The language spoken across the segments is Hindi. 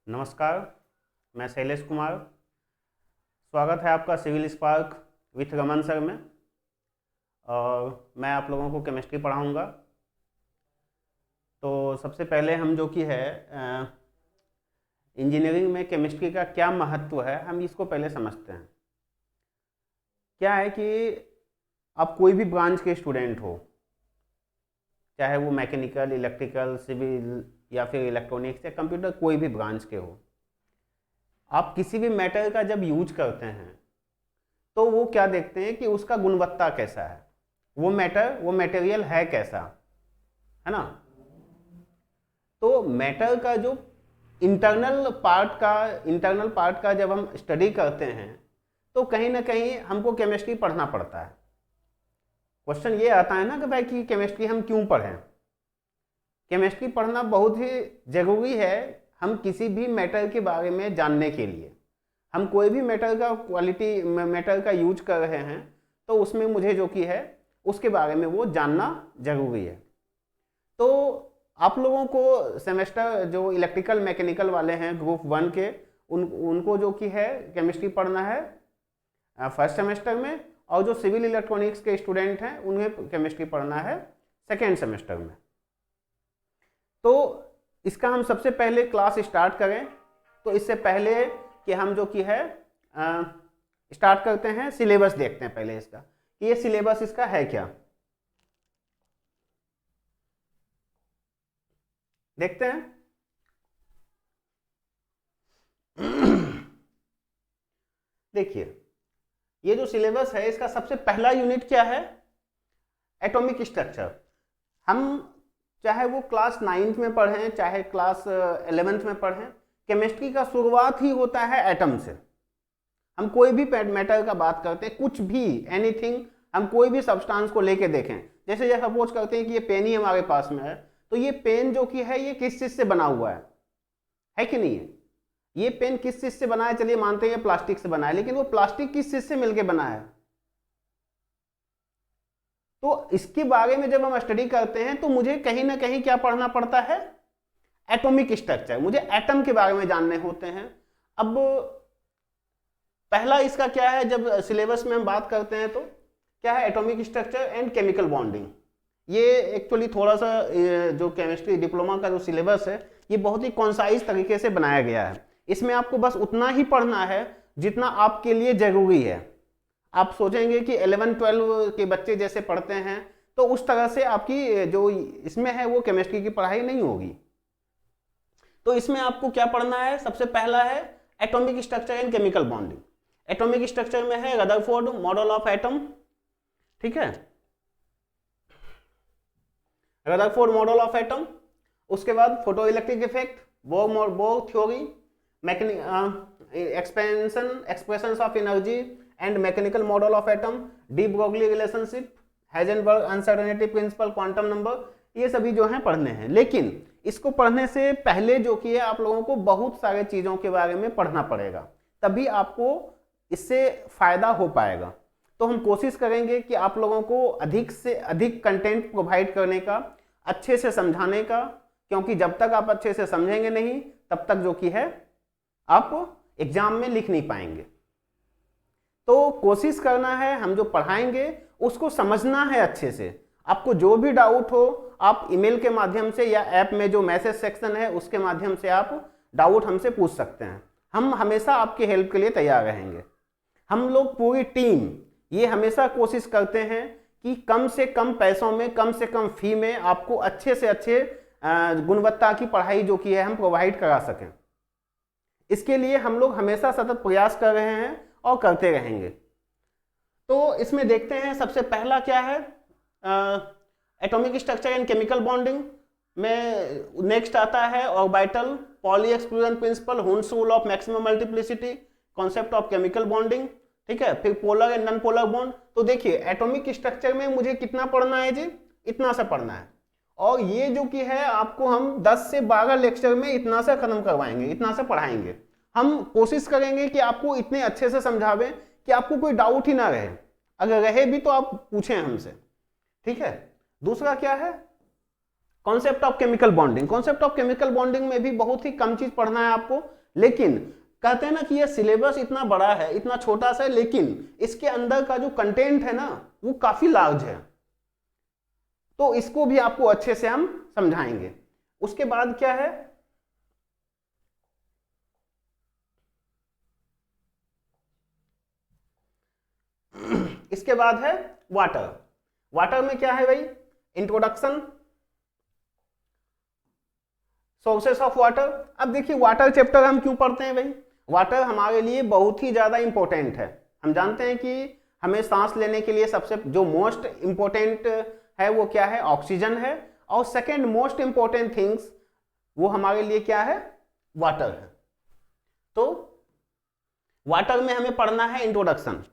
नमस्कार, मैं शैलेश कुमार। स्वागत है आपका civil spark with Raman sir में। और मैं आप लोगों को केमिस्ट्री पढ़ाऊंगा। तो सबसे पहले हम जो कि है इंजीनियरिंग में केमिस्ट्री का क्या महत्व है, हम इसको पहले समझते हैं। क्या है कि आप कोई भी ब्रांच के स्टूडेंट हो, चाहे वो मैकेनिकल, इलेक्ट्रिकल, सिविल या फिर इलेक्ट्रॉनिक्स या कंप्यूटर, कोई भी ब्रांच के हो, आप किसी भी मैटर का जब यूज करते हैं तो वो क्या देखते हैं कि उसका गुणवत्ता कैसा है, वो मटेरियल है कैसा, है ना। तो मैटर का जो इंटरनल पार्ट का जब हम स्टडी करते हैं तो कहीं ना कहीं हमको केमिस्ट्री पढ़ना पड़ता है। क्वेश्चन ये आता है ना कि भाई कि केमिस्ट्री हम क्यों पढ़ें। केमिस्ट्री पढ़ना बहुत ही जरूरी है हम किसी भी मैटर के बारे में जानने के लिए। हम कोई भी मैटर का यूज कर रहे हैं तो उसमें मुझे जो कि है उसके बारे में वो जानना जरूरी है। तो आप लोगों को सेमेस्टर जो इलेक्ट्रिकल मैकेनिकल वाले हैं ग्रुप 1 के, उनको जो कि है केमिस्ट्री पढ़ना है फर्स्ट सेमेस्टर में, और जो सिविल इलेक्ट्रॉनिक्स के स्टूडेंट हैं उन्हें केमिस्ट्री पढ़ना है सेकेंड सेमेस्टर में। तो इसका हम सबसे पहले क्लास स्टार्ट करें तो इससे पहले कि हम जो कि है स्टार्ट करते हैं, सिलेबस देखते हैं पहले इसका कि ये सिलेबस इसका है क्या। देखते हैं। देखिए, ये जो सिलेबस है इसका सबसे पहला यूनिट क्या है? Atomic structure. हम चाहे वो क्लास 9th में पढ़ें चाहे क्लास 11th में पढ़ें, केमिस्ट्री का शुरुआत ही होता है एटम से। हम कोई भी मैटर का बात करते हैं, कुछ भी एनीथिंग, हम कोई भी सब्सटेंस को लेके देखें, जैसे ये सपोज करते हैं कि ये पेन ही हमारे पास में है, तो ये पेन जो कि है ये किस चीज से बना हुआ है कि नहीं है? ये पेन किस चीज से बना है? चलिए मानते हैं प्लास्टिक से बना है, लेकिन वो प्लास्टिक किस चीज से मिलके बना है? तो इसके बारे में जब हम स्टडी करते हैं तो मुझे कहीं ना कहीं क्या पढ़ना पड़ता है? Atomic structure. मुझे एटम के बारे में जानने होते हैं। अब पहला इसका क्या है, जब सिलेबस में हम बात करते हैं तो क्या है? Atomic structure and chemical bonding. ये एक्चुअली थोड़ा सा जो केमिस्ट्री डिप्लोमा का जो सिलेबस है ये बहुत ही कॉन्साइज तरीके से बनाया गया है। इसमें आपको बस उतना ही पढ़ना है जितना आपके लिए जरूरी है। आप सोचेंगे कि 11-12 के बच्चे जैसे पढ़ते हैं तो उस तरह से आपकी जो इसमें है वो केमिस्ट्री की पढ़ाई नहीं होगी। तो इसमें आपको क्या पढ़ना है? सबसे पहला है atomic structure and chemical bonding. Atomic structure में है रदरफोर्ड मॉडल ऑफ एटम, ठीक है, रदरफोर्ड मॉडल ऑफ एटम। उसके बाद photo electric effect, bore theory, expressions of energy and mechanical model of atom, de Broglie relationship, Heisenberg uncertainty principle, quantum number, ये सभी जो हैं पढ़ने हैं। लेकिन इसको पढ़ने से पहले जो कि है आप लोगों को बहुत सारे चीजों के बारे में पढ़ना पड़ेगा, तभी आपको इससे फायदा हो पाएगा। तो हम कोशिश करेंगे कि आप लोगों को अधिक से अधिक कंटेंट प्रोवाइड करने का, अच्छे से समझाने का, क्योंकि जब तक आप अच्छे से समझेंगे नहीं तब तक जो कि है आप एग्जाम में लिख नहीं पाएंगे। तो कोशिश करना है हम जो पढ़ाएंगे उसको समझना है अच्छे से। आपको जो भी डाउट हो आप ईमेल के माध्यम से या ऐप में जो मैसेज सेक्शन है उसके माध्यम से आप डाउट हमसे पूछ सकते हैं। हम हमेशा आपकी हेल्प के लिए तैयार रहेंगे। हम लोग पूरी टीम ये हमेशा कोशिश करते हैं कि कम से कम पैसों में, कम से कम फी में आपको अच्छे से अच्छे गुणवत्ता की पढ़ाई जो की है हम प्रोवाइड करा सकें। इसके लिए हम लोग हमेशा सतत प्रयास कर रहे हैं और करते रहेंगे। तो इसमें देखते हैं सबसे पहला क्या है, atomic structure and chemical bonding में नेक्स्ट आता है orbital, poly exclusion principle, Hund's rule of maximum multiplicity, concept of chemical bonding, ठीक है, फिर polar and non polar bond. तो देखिए एटॉमिक स्ट्रक्चर में मुझे कितना पढ़ना है जी? इतना सा पढ़ना है, और ये जो कि है आपको हम 10 से 12 लेक्चर में इतना सा खत्म करवाएंगे, इतना सा पढ़ाएंगे। हम कोशिश करेंगे कि आपको इतने अच्छे से समझावें कि आपको कोई डाउट ही ना रहे, अगर रहे भी तो आप पूछें हमसे, ठीक है। दूसरा क्या है? Concept of chemical bonding, concept of chemical bonding में भी बहुत ही कम चीज पढ़ना है आपको, लेकिन कहते हैं ना कि ये सिलेबस इतना बड़ा है, इतना छोटा सा है, लेकिन इसके अंदर का जो कंटेंट है ना वो काफी लार्ज है, तो इसको भी आपको अच्छे से हम समझाएंगे। उसके बाद क्या है, इसके बाद है वाटर। वाटर में क्या है भाई, इंट्रोडक्शन, सोर्सेस ऑफ वाटर। अब देखिए वाटर चैप्टर हम क्यों पढ़ते हैं भाई, वाटर हमारे लिए बहुत ही ज्यादा इंपॉर्टेंट है। हम जानते हैं कि हमें सांस लेने के लिए सबसे जो मोस्ट इंपॉर्टेंट है वो क्या है, ऑक्सीजन है, और सेकेंड मोस्ट इंपॉर्टेंट थिंग्स वो हमारे लिए क्या है, वाटर है। तो वाटर में हमें पढ़ना है इंट्रोडक्शन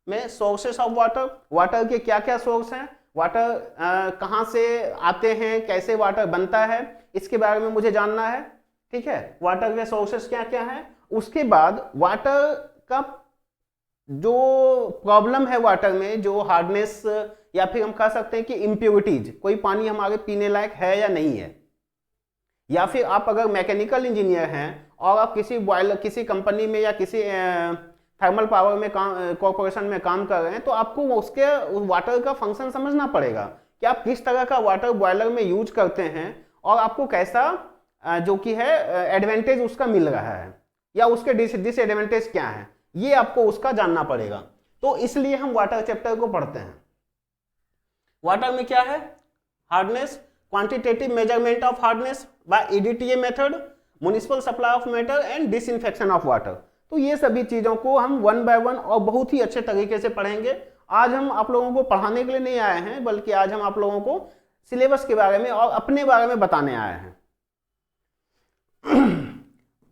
में सोर्सेस ऑफ वाटर, वाटर के क्या क्या सोर्स हैं, वाटर कहाँ से आते हैं, कैसे वाटर बनता है, इसके बारे में मुझे जानना है। ठीक है, वाटर के सोर्सेस क्या क्या हैं। उसके बाद वाटर का जो प्रॉब्लम है वाटर में, जो हार्डनेस या फिर हम कह सकते हैं कि इम्प्योरिटीज, कोई पानी हमारे पीने लायक है या नहीं है, या फिर आप अगर मैकेनिकल इंजीनियर हैं और आप किसी बॉयलर, किसी कंपनी में या किसी थर्मल पावर में काम, कॉर्पोरेशन में काम कर रहे हैं, तो आपको उसके वाटर का फंक्शन समझना पड़ेगा कि आप किस तरह का वाटर बॉयलर में यूज करते हैं और आपको कैसा जो कि है एडवांटेज उसका मिल रहा है या उसके डिसएडवांटेज क्या है, ये आपको उसका जानना पड़ेगा। तो इसलिए हम वाटर चैप्टर को पढ़ते हैं। वाटर में क्या है, hardness, quantitative measurement of hardness by EDTA method, municipal supply of matter and disinfection of water. तो ये सभी चीजों को हम वन बाय वन और बहुत ही अच्छे तरीके से पढ़ेंगे। आज हम आप लोगों को पढ़ाने के लिए नहीं आए हैं, बल्कि आज हम आप लोगों को सिलेबस के बारे में और अपने बारे में बताने आए हैं।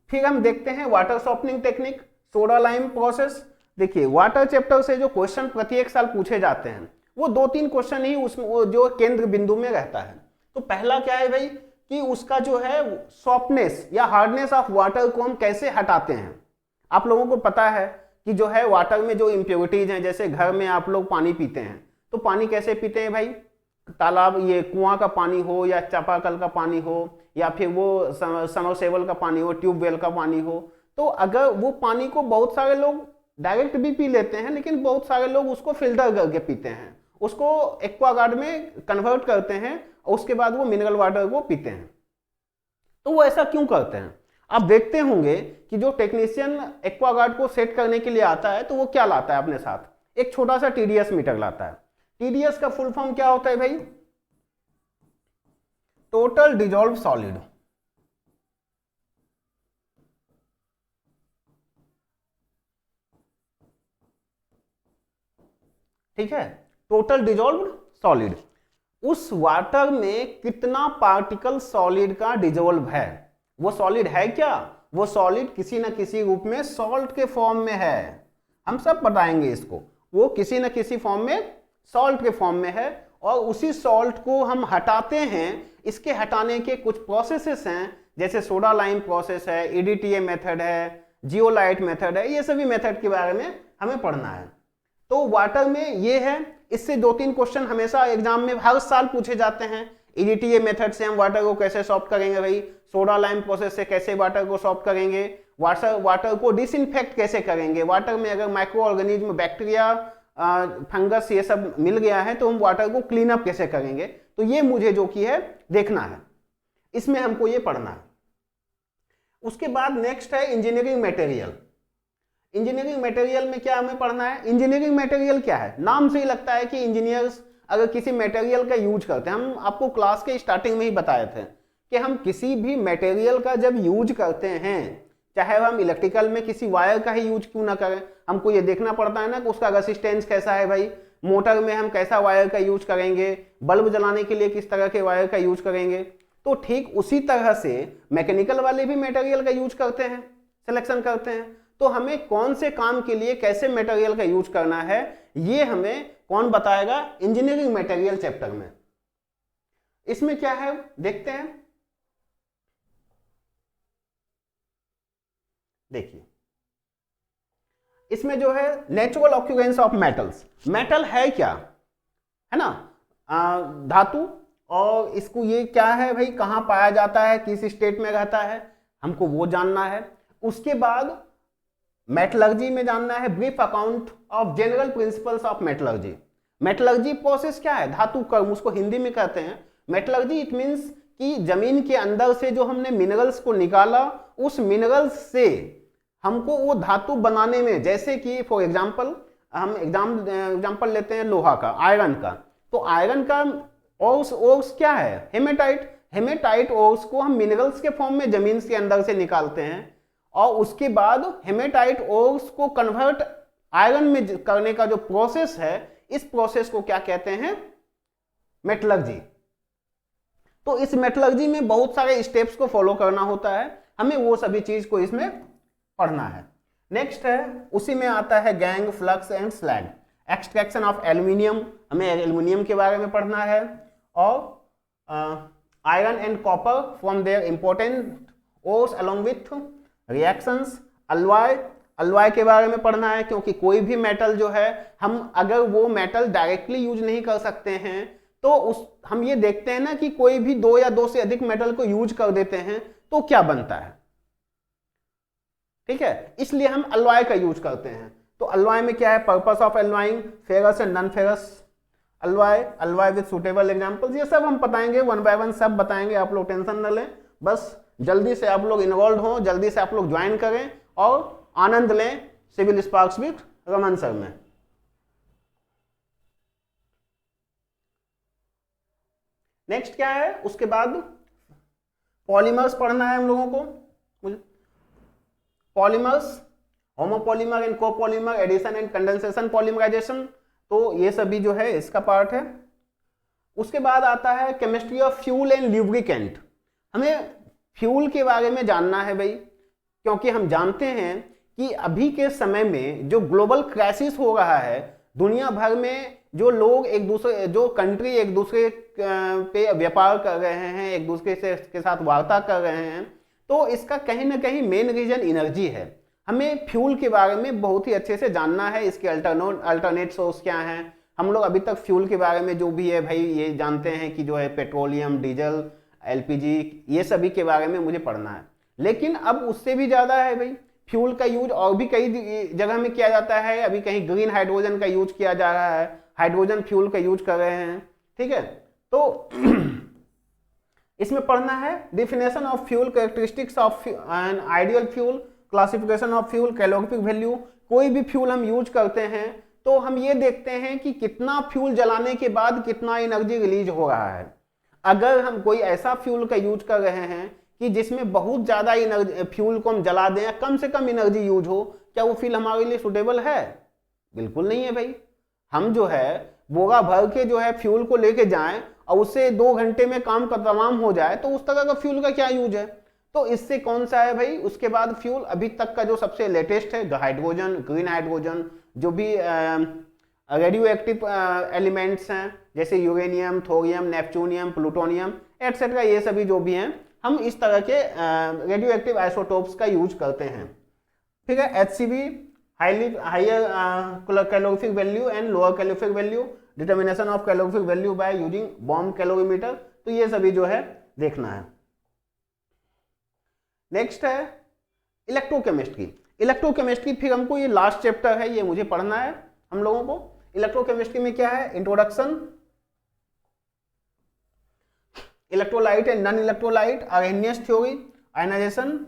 फिर हम देखते हैं water softening technique, soda lime process. देखिए वाटर चैप्टर से जो क्वेश्चन प्रत्येक साल पूछे जाते हैं वो 2-3 क्वेश्चन ही उसमें जो केंद्र बिंदु में रहता है। तो पहला क्या है भाई कि उसका जो है सॉफ्टनेस या हार्डनेस ऑफ वाटर को हम कैसे हटाते हैं। आप लोगों को पता है कि जो है वाटर में जो इम्प्योरिटीज हैं, जैसे घर में आप लोग पानी पीते हैं तो पानी कैसे पीते हैं भाई, तालाब, ये कुआं का पानी हो या चापाकल का पानी हो या फिर वो समरसेबल का पानी हो, ट्यूबवेल का पानी हो, तो अगर वो पानी को बहुत सारे लोग डायरेक्ट भी पी लेते हैं, लेकिन बहुत सारे लोग उसको फिल्टर करके पीते हैं, उसको एक्वागार्ड में कन्वर्ट करते हैं और उसके बाद वो मिनरल वाटर को पीते हैं। तो वो ऐसा क्यों करते हैं, आप देखते होंगे कि जो टेक्नीशियन एक्वागार्ड को सेट करने के लिए आता है तो वो क्या लाता है अपने साथ, एक छोटा सा TDS मीटर लाता है। TDS का फुल फॉर्म क्या होता है भाई, टोटल डिजॉल्व सॉलिड। ठीक है, टोटल डिजॉल्व्ड सॉलिड। उस वाटर में कितना पार्टिकल सॉलिड का डिजॉल्व है, वो सॉलिड है क्या, वो सॉलिड किसी न किसी रूप में सॉल्ट के फॉर्म में है। हम सब बताएंगे इसको, वो किसी न किसी फॉर्म में सॉल्ट के फॉर्म में है और उसी सॉल्ट को हम हटाते हैं। इसके हटाने के कुछ प्रोसेसेस हैं, जैसे सोडा लाइम प्रोसेस है, EDTA मेथड है, जियोलाइट मेथड है, ये सभी मेथड के बारे में हमें पढ़ना है। तो वाटर में ये है, इससे 2-3 क्वेश्चन हमेशा एग्जाम में हर साल पूछे जाते हैं। EDTA मेथड से हम वाटर को कैसे सॉल्व करेंगे भाई, सोडा लाइम प्रोसेस से कैसे वाटर को सॉल्व करेंगे, वाटर को डिसइंफेक्ट कैसे करेंगे, वाटर में अगर माइक्रो ऑर्गेनिज्म, बैक्टीरिया, फंगस ये सब मिल गया है तो हम वाटर को क्लीन अप कैसे करेंगे। तो ये मुझे जो कि है देखना है, इसमें हमको ये पढ़ना है। उसके बाद नेक्स्ट है इंजीनियरिंग मटेरियल। इंजीनियरिंग मटेरियल में क्या हमें पढ़ना है, इंजीनियरिंग मटेरियल क्या है, नाम से ही लगता है कि इंजीनियर्स अगर किसी मटेरियल का यूज करते हैं, हम आपको क्लास के स्टार्टिंग में ही बताए थे कि हम किसी भी मटेरियल का जब यूज करते हैं, चाहे हम इलेक्ट्रिकल में किसी वायर का ही यूज क्यों ना करें, हमको ये देखना पड़ता है ना कि उसका रेसिस्टेंस कैसा है भाई। मोटर में हम कैसा वायर का यूज करेंगे, बल्ब जलाने के लिए किस तरह के वायर का यूज करेंगे। तो ठीक उसी तरह से मैकेनिकल वाले भी मटेरियल का यूज करते हैं, सिलेक्शन करते हैं। तो हमें कौन से काम के लिए कैसे मटेरियल का यूज करना है ये हमें कौन बताएगा, इंजीनियरिंग मटेरियल चैप्टर में। इसमें क्या है देखते हैं, देखिए इसमें जो है natural occurrence of metals. Metal है क्या, है ना, धातु, और इसको ये क्या है भाई, कहाँ पाया जाता है, किस स्टेट में रहता है, हमको वो जानना है। उसके बाद मेटलर्जी में जानना है brief account of general principles of metallurgy. Metallurgy process क्या है, धातु कर्म, उसको हिंदी में कहते हैं मेटलर्जी। इट मीन्स कि जमीन के अंदर से जो हमने मिनरल्स को निकाला, उस मिनरल्स से हमको वो धातु बनाने में, जैसे कि फॉर एग्जांपल हम एग्जांपल लेते हैं लोहा का, आयरन का, तो आयरन का ओर्स क्या है, हेमेटाइट। हेमेटाइट ओर्स को हम मिनरल्स के फॉर्म में जमीन के अंदर से निकालते हैं, और उसके बाद हेमेटाइट ओर्स को कन्वर्ट आयरन में करने का जो प्रोसेस है, इस प्रोसेस को क्या कहते हैं, मेटलर्जी। तो इस मेटलर्जी में बहुत सारे स्टेप्स को फॉलो करना होता है, हमें वो सभी चीज को इसमें पढ़ना है। नेक्स्ट है, उसी में आता है gang, flux and slag. Extraction of aluminium, हमें एल्यूमिनियम के बारे में पढ़ना है, और iron and copper from there important ores along with reactions. अलवाय के बारे में पढ़ना है, क्योंकि कोई भी मेटल जो है, हम अगर वो मेटल डायरेक्टली यूज नहीं कर सकते हैं, तो हम ये देखते हैं ना कि कोई भी 2 या 2 से अधिक मेटल को यूज कर देते हैं तो क्या बनता है, ठीक है, इसलिए हम अलॉय का यूज करते हैं। तो अलॉय में क्या है, purpose of alloying, ferrous and non ferrous alloy with suitable examples, ये सब हम बताएंगे, 1 बाय 1 सब बताएंगे, आप लोग टेंशन न लें, बस जल्दी से आप लोग इन्वॉल्व हो, जल्दी से आप लोग ज्वाइन करें और आनंद लें civil sparks with Raman sir में। नेक्स्ट क्या है, उसके बाद पॉलीमर्स पढ़ना है हम लोगों को। Polymers, homopolymer and copolymer, addition and condensation polymerisation, तो ये सभी जो है इसका पार्ट है। उसके बाद आता है chemistry of fuel and lubricant. हमें फ्यूल के बारे में जानना है भाई, क्योंकि हम जानते हैं कि अभी के समय में जो ग्लोबल क्राइसिस हो रहा है, दुनिया भर में जो लोग एक दूसरे, जो कंट्री एक दूसरे पे व्यापार कर रहे हैं, एक दूसरे से के साथ वार्ता कर रहे हैं, तो इसका कहीं ना कहीं मेन रीजन एनर्जी है। हमें फ्यूल के बारे में बहुत ही अच्छे से जानना है, इसके अल्टरनेट सोर्स क्या हैं। हम लोग अभी तक फ्यूल के बारे में जो भी है भाई ये जानते हैं कि जो है पेट्रोलियम, डीजल, एलपीजी, ये सभी के बारे में मुझे पढ़ना है। लेकिन अब उससे भी ज़्यादा है भाई, फ्यूल का यूज और भी कई जगह में किया जाता है। अभी कहीं ग्रीन हाइड्रोजन का यूज किया जा रहा है, हाइड्रोजन फ्यूल का यूज कर रहे हैं, ठीक है। तो इसमें पढ़ना है definition of fuel, characteristics of an ideal fuel, classification of fuel, calorific value. कोई भी फ्यूल हम यूज करते हैं तो हम ये देखते हैं कि कितना फ्यूल जलाने के बाद कितना एनर्जी रिलीज हो रहा है। अगर हम कोई ऐसा फ्यूल का यूज कर रहे हैं कि जिसमें बहुत ज़्यादा एनर्जी, फ्यूल को हम जला दें, कम से कम एनर्जी यूज हो, क्या वो फ्यूल हमारे लिए सुटेबल है? बिल्कुल नहीं है भाई। हम जो है बोरा भर के जो है फ्यूल को लेके जाएं और उससे 2 घंटे में काम का तमाम हो जाए, तो उस तरह का फ्यूल का क्या यूज है? तो इससे कौन सा है भाई? उसके बाद फ्यूल अभी तक का जो सबसे लेटेस्ट है हाइड्रोजन, ग्रीन हाइड्रोजन, जो भी रेडियो एक्टिव एलिमेंट्स हैं जैसे uranium, thorium, neptunium, plutonium etcetera, ये सभी जो भी हैं, हम इस तरह के रेडियो एक्टिव आइसोटोप्स का यूज करते हैं। ठीक है, HCV, higher calorific value and lower calorific value, determination of calorific value by using bomb calorimeter, तो ये सभी जो है देखना है। नेक्स्ट है इलेक्ट्रोकेमिस्ट्री। इलेक्ट्रोकेमिस्ट्री फिर हमको ये लास्ट चैप्टर है, ये मुझे पढ़ना है हम लोगों को। इलेक्ट्रोकेमिस्ट्री में क्या है? Introduction, electrolyte and non electrolyte, Arrhenius theory, ionisation,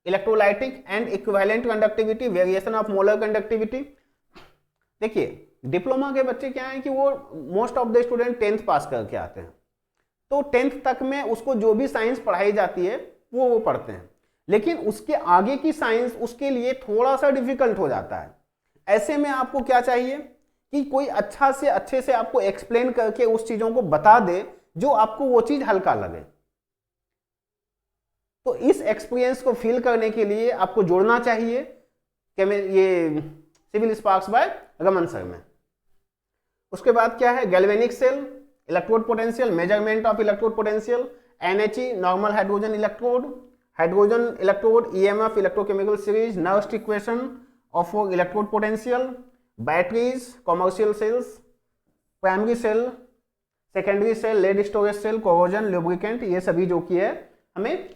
electrolytic and equivalent conductivity, variation of molar conductivity. देखिए डिप्लोमा के बच्चे क्या है कि वो most of the student 10th pass करके आते हैं, तो 10th तक में उसको जो भी साइंस पढ़ाई जाती है वो पढ़ते हैं, लेकिन उसके आगे की साइंस उसके लिए थोड़ा सा डिफिकल्ट हो जाता है। ऐसे में आपको क्या चाहिए कि कोई अच्छा से अच्छे से आपको एक्सप्लेन करके उस चीजों को बता दे जो आपको वो चीज हल्का लगे। तो इस एक्सपीरियंस को फील करने के लिए आपको जुड़ना चाहिए ये civil sparks by Raman sir में। उसके बाद क्या है? Galvanic cell, electrode potential, measurement of electrode potential, NHE normal hydrogen electrode, hydrogen electrode, EMF electrochemical series, Nernst equation of electrode potential, batteries, commercial cells, primary cell, secondary cell, lead storage cell, corrosion, lubricant, ये सभी जो कि है हमें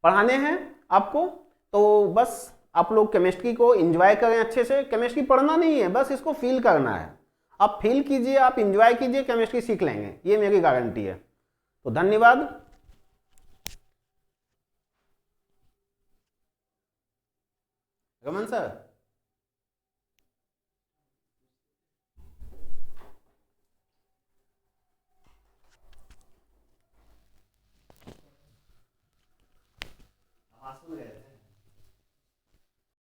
पढ़ाने हैं आपको। तो बस आप लोग केमिस्ट्री को एंजॉय करें अच्छे से। केमिस्ट्री पढ़ना नहीं है, बस इसको फील करना है। आप फील कीजिए, आप एंजॉय कीजिए, केमिस्ट्री सीख लेंगे, ये मेरी गारंटी है। तो धन्यवाद। रमन सर।